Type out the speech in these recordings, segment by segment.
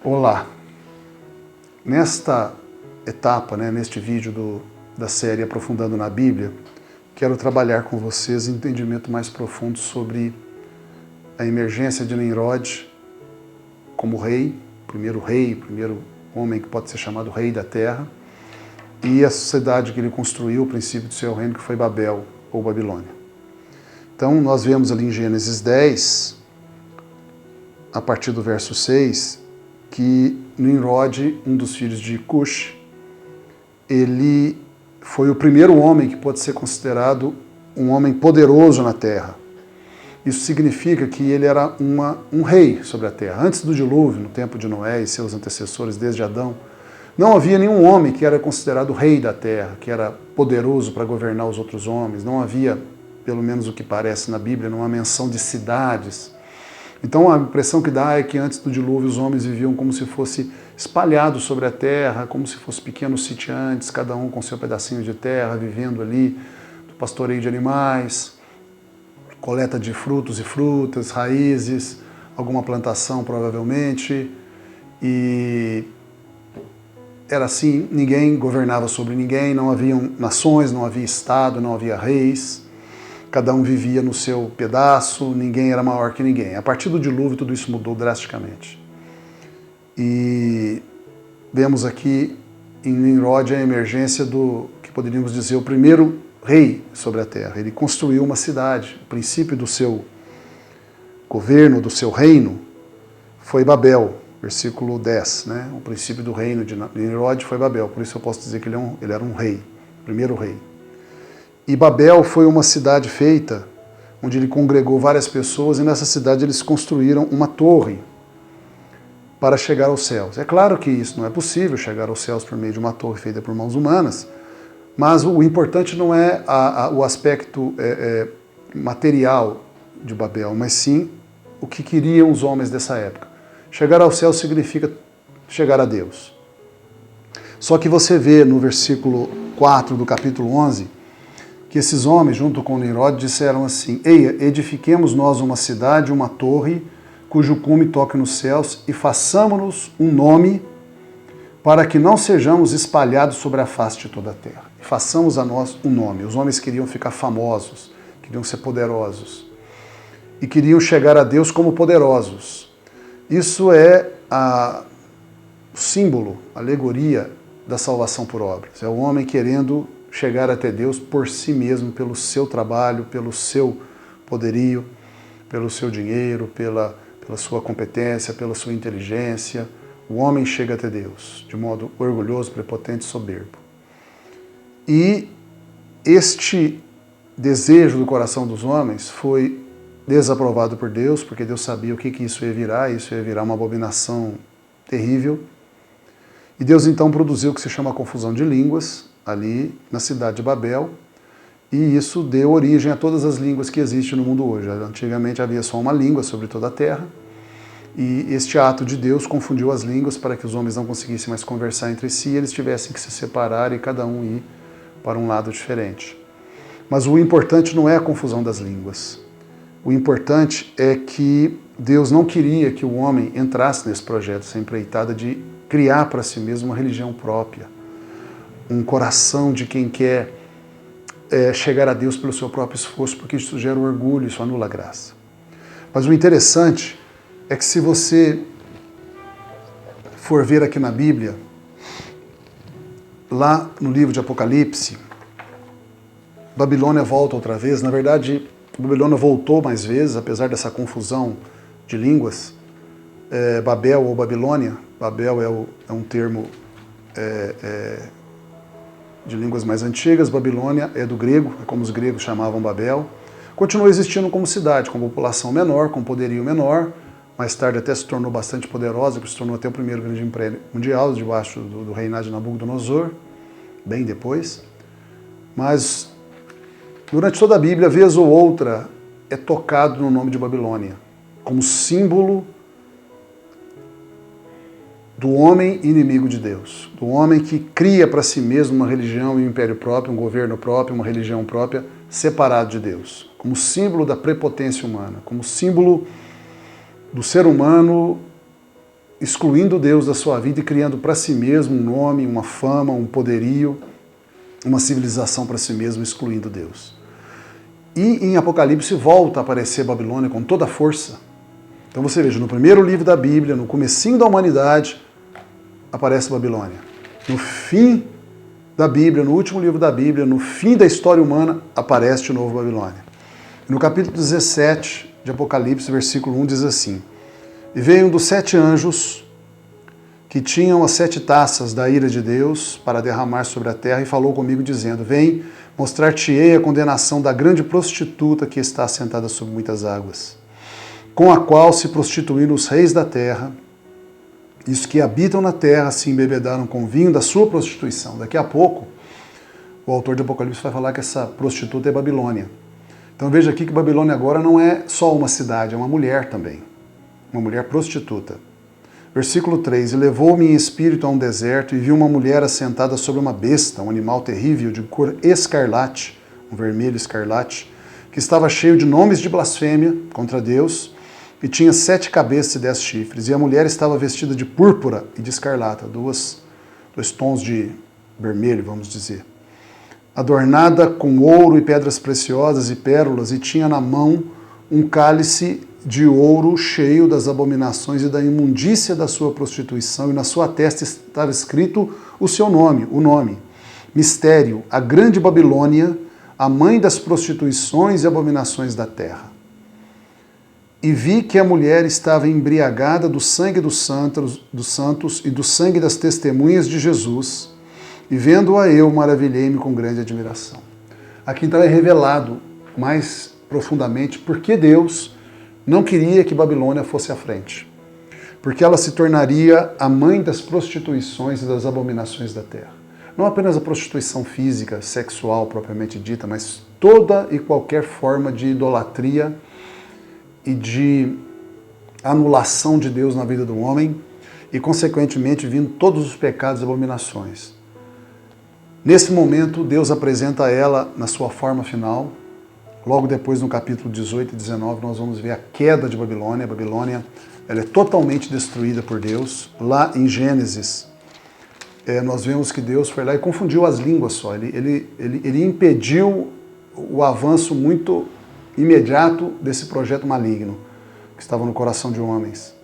Olá! Nesta etapa, neste vídeo da série Aprofundando na Bíblia, quero trabalhar com vocês um entendimento mais profundo sobre a emergência de Nimrod como rei, primeiro homem que pode ser chamado rei da terra, e a sociedade que ele construiu, o princípio do seu reino, que foi Babel ou Babilônia. Então nós vemos ali em Gênesis 10, a partir do verso 6, que Nimrod, um dos filhos de Cush, ele foi o primeiro homem que pode ser considerado um homem poderoso na terra. Isso significa que ele era um rei sobre a terra. Antes do dilúvio, no tempo de Noé e seus antecessores desde Adão, não havia nenhum homem que era considerado rei da terra, que era poderoso para governar os outros homens. Não havia, pelo menos o que parece na Bíblia, uma menção de cidades. Então a impressão que dá é que antes do dilúvio os homens viviam como se fosse espalhados sobre a terra, como se fossem pequenos sitiantes, cada um com seu pedacinho de terra, vivendo ali do pastoreio de animais, coleta de frutos e frutas, raízes, alguma plantação provavelmente. E era assim, ninguém governava sobre ninguém, não haviam nações, não havia estado, não havia reis. Cada um vivia no seu pedaço, ninguém era maior que ninguém. A partir do dilúvio, tudo isso mudou drasticamente. E vemos aqui em Nimrod a emergência do que poderíamos dizer o primeiro rei sobre a terra. Ele construiu uma cidade. O princípio do seu governo, do seu reino, foi Babel, versículo 10. O princípio do reino de Nimrod foi Babel, por isso eu posso dizer que ele era um rei, primeiro rei. E Babel foi uma cidade feita, onde ele congregou várias pessoas, e nessa cidade eles construíram uma torre para chegar aos céus. É claro que isso não é possível, chegar aos céus por meio de uma torre feita por mãos humanas, mas o importante não é o aspecto material de Babel, mas sim o que queriam os homens dessa época. Chegar ao céu significa chegar a Deus. Só que você vê no versículo 4 do capítulo 11, que esses homens, junto com Nimrod, disseram assim: Eia, edifiquemos nós uma cidade, uma torre, cujo cume toque nos céus, e façamos-nos um nome, para que não sejamos espalhados sobre a face de toda a terra. E façamos a nós um nome. Os homens queriam ficar famosos, queriam ser poderosos, e queriam chegar a Deus como poderosos. Isso é o símbolo, a alegoria da salvação por obras. É o homem querendo chegar até Deus por si mesmo, pelo seu trabalho, pelo seu poderio, pelo seu dinheiro, pela sua competência, pela sua inteligência. O homem chega até Deus de modo orgulhoso, prepotente, soberbo. E este desejo do coração dos homens foi desaprovado por Deus, porque Deus sabia o que isso ia virar uma abominação terrível. E Deus então produziu o que se chama a confusão de línguas, ali na cidade de Babel, e isso deu origem a todas as línguas que existem no mundo hoje. Antigamente havia só uma língua sobre toda a terra, e este ato de Deus confundiu as línguas para que os homens não conseguissem mais conversar entre si, eles tivessem que se separar e cada um ir para um lado diferente. Mas o importante não é a confusão das línguas. O importante é que Deus não queria que o homem entrasse nesse projeto, essa empreitada de criar para si mesmo uma religião própria, um coração de quem quer chegar a Deus pelo seu próprio esforço, porque isso gera orgulho, isso anula a graça. Mas o interessante é que se você for ver aqui na Bíblia, lá no livro de Apocalipse, Babilônia volta outra vez. Na verdade, Babilônia voltou mais vezes, apesar dessa confusão de línguas. Babel ou Babilônia, Babel é um termo de línguas mais antigas, Babilônia é do grego, é como os gregos chamavam Babel. Continuou existindo como cidade, com população menor, com poderio menor, mais tarde até se tornou bastante poderosa, se tornou até o primeiro grande império mundial, debaixo do reinado de Nabucodonosor, bem depois. Mas durante toda a Bíblia, vez ou outra, é tocado no nome de Babilônia, como símbolo do homem inimigo de Deus, do homem que cria para si mesmo uma religião e um império próprio, um governo próprio, uma religião própria, separado de Deus, como símbolo da prepotência humana, como símbolo do ser humano excluindo Deus da sua vida e criando para si mesmo um nome, uma fama, um poderio, uma civilização para si mesmo, excluindo Deus. E em Apocalipse volta a aparecer Babilônia com toda a força. Então você veja, no primeiro livro da Bíblia, no comecinho da humanidade, aparece Babilônia. No fim da Bíblia, no último livro da Bíblia, no fim da história humana, aparece de novo Babilônia. No capítulo 17 de Apocalipse, versículo 1, diz assim: E veio um dos 7 anjos que tinham as 7 taças da ira de Deus para derramar sobre a terra e falou comigo dizendo: Vem, mostrar-te-ei a condenação da grande prostituta que está assentada sobre muitas águas, com a qual se prostituíram os reis da terra, e os que habitam na terra se embebedaram com vinho da sua prostituição. Daqui a pouco, o autor de Apocalipse vai falar que essa prostituta é Babilônia. Então veja aqui que Babilônia agora não é só uma cidade, é uma mulher também. Uma mulher prostituta. Versículo 3, E levou-me em espírito a um deserto e vi uma mulher assentada sobre uma besta, um animal terrível de cor escarlate, um vermelho escarlate, que estava cheio de nomes de blasfêmia contra Deus e tinha 7 cabeças e 10 chifres. E a mulher estava vestida de púrpura e de escarlata, dois tons de vermelho, vamos dizer, adornada com ouro e pedras preciosas e pérolas, e tinha na mão um cálice de ouro cheio das abominações e da imundícia da sua prostituição, e na sua testa estava escrito o seu nome, Mistério, a grande Babilônia, a mãe das prostituições e abominações da terra. E vi que a mulher estava embriagada do sangue dos santos e do sangue das testemunhas de Jesus, e vendo-a eu, maravilhei-me com grande admiração. Aqui então é revelado mais profundamente porque Deus não queria que Babilônia fosse à frente. Porque ela se tornaria a mãe das prostituições e das abominações da terra. Não apenas a prostituição física, sexual propriamente dita, mas toda e qualquer forma de idolatria e de anulação de Deus na vida do homem e, consequentemente, vindo todos os pecados e abominações. Nesse momento, Deus apresenta ela na sua forma final. Logo depois, no capítulo 18 e 19, nós vamos ver a queda de Babilônia. A Babilônia ela é totalmente destruída por Deus. Lá em Gênesis, nós vemos que Deus foi lá e confundiu as línguas só. Ele impediu o avanço muito imediato desse projeto maligno que estava no coração de homens.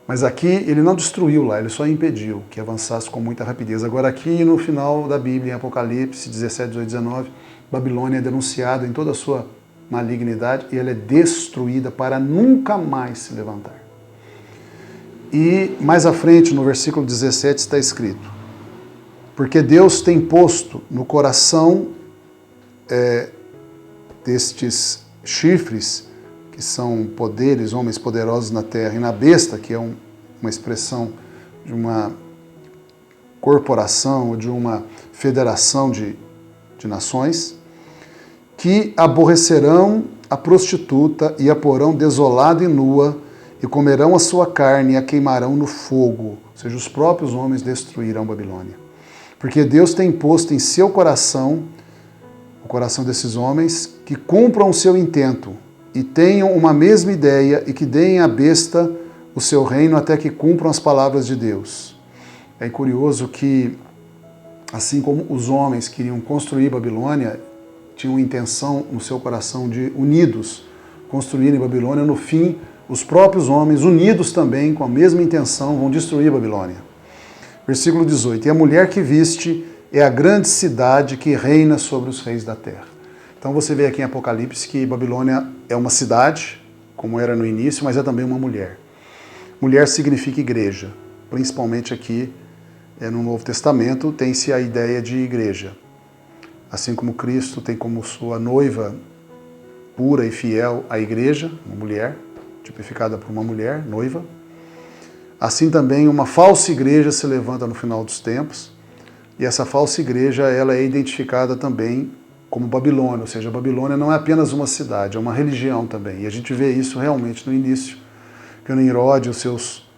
Mas aqui ele não destruiu lá, ele só impediu que avançasse com muita rapidez. Agora aqui no final da Bíblia, em Apocalipse 17, 18, 19, Babilônia é denunciada em toda a sua malignidade e ela é destruída para nunca mais se levantar. E mais à frente, no versículo 17, está escrito: Porque Deus tem posto no coração destes chifres, que são poderes, homens poderosos na terra, e na besta, que é uma expressão de uma corporação ou de uma federação de nações, que aborrecerão a prostituta e a porão desolada e nua, e comerão a sua carne e a queimarão no fogo. Ou seja, os próprios homens destruirão Babilônia. Porque Deus tem posto em seu coração, o coração desses homens, que cumpram o seu intento e tenham uma mesma ideia e que deem à besta o seu reino até que cumpram as palavras de Deus. É curioso que, assim como os homens queriam construir Babilônia, tinham intenção no seu coração de, unidos, construírem Babilônia, no fim, os próprios homens, unidos também com a mesma intenção, vão destruir Babilônia. Versículo 18, E a mulher que viste é a grande cidade que reina sobre os reis da terra. Então você vê aqui em Apocalipse que Babilônia é uma cidade, como era no início, mas é também uma mulher. Mulher significa igreja, principalmente aqui no Novo Testamento tem-se a ideia de igreja. Assim como Cristo tem como sua noiva pura e fiel a igreja, uma mulher, tipificada por uma mulher, noiva. Assim também uma falsa igreja se levanta no final dos tempos, e essa falsa igreja ela é identificada também como Babilônia, ou seja, Babilônia não é apenas uma cidade, é uma religião também. E a gente vê isso realmente no início, que o Nimrod e os seus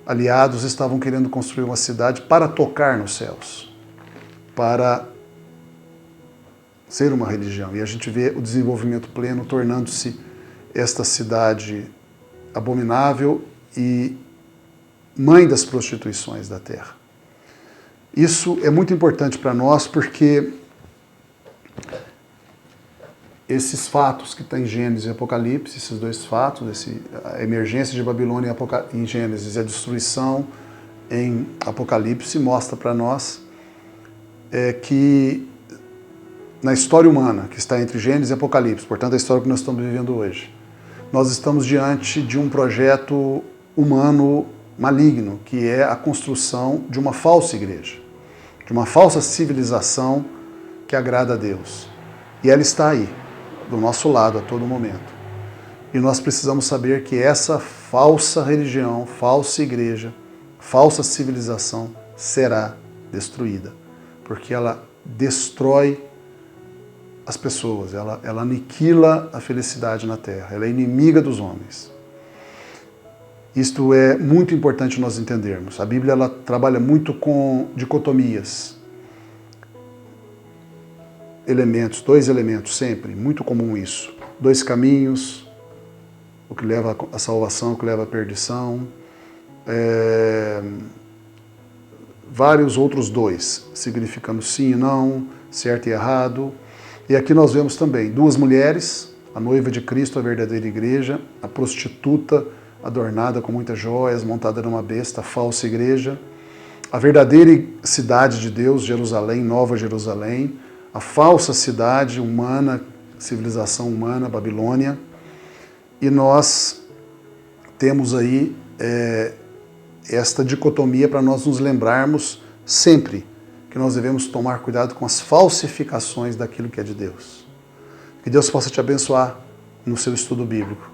aliados estavam querendo construir uma cidade para tocar nos céus, para ser uma religião. E a gente vê o desenvolvimento pleno tornando-se esta cidade abominável e mãe das prostituições da terra. Isso é muito importante para nós porque esses fatos que estão em Gênesis e Apocalipse, esses dois fatos, a emergência de Babilônia em Gênesis e a destruição em Apocalipse, mostra para nós que na história humana, que está entre Gênesis e Apocalipse, portanto a história que nós estamos vivendo hoje, nós estamos diante de um projeto humano maligno, que é a construção de uma falsa igreja, de uma falsa civilização que agrada a Deus. E ela está aí, do nosso lado a todo momento. E nós precisamos saber que essa falsa religião, falsa igreja, falsa civilização será destruída, porque ela destrói as pessoas, ela aniquila a felicidade na terra, ela é inimiga dos homens. Isto é muito importante nós entendermos. A Bíblia ela trabalha muito com dicotomias, dois elementos sempre, muito comum isso. Dois caminhos, o que leva à salvação, o que leva à perdição. Vários outros dois, significando sim e não, certo e errado. E aqui nós vemos também duas mulheres, a noiva de Cristo, a verdadeira igreja, a prostituta adornada com muitas joias, montada numa besta, a falsa igreja, a verdadeira cidade de Deus, Jerusalém, Nova Jerusalém, a falsa cidade humana, civilização humana, Babilônia. E nós temos aí esta dicotomia para nós nos lembrarmos sempre que nós devemos tomar cuidado com as falsificações daquilo que é de Deus. Que Deus possa te abençoar no seu estudo bíblico.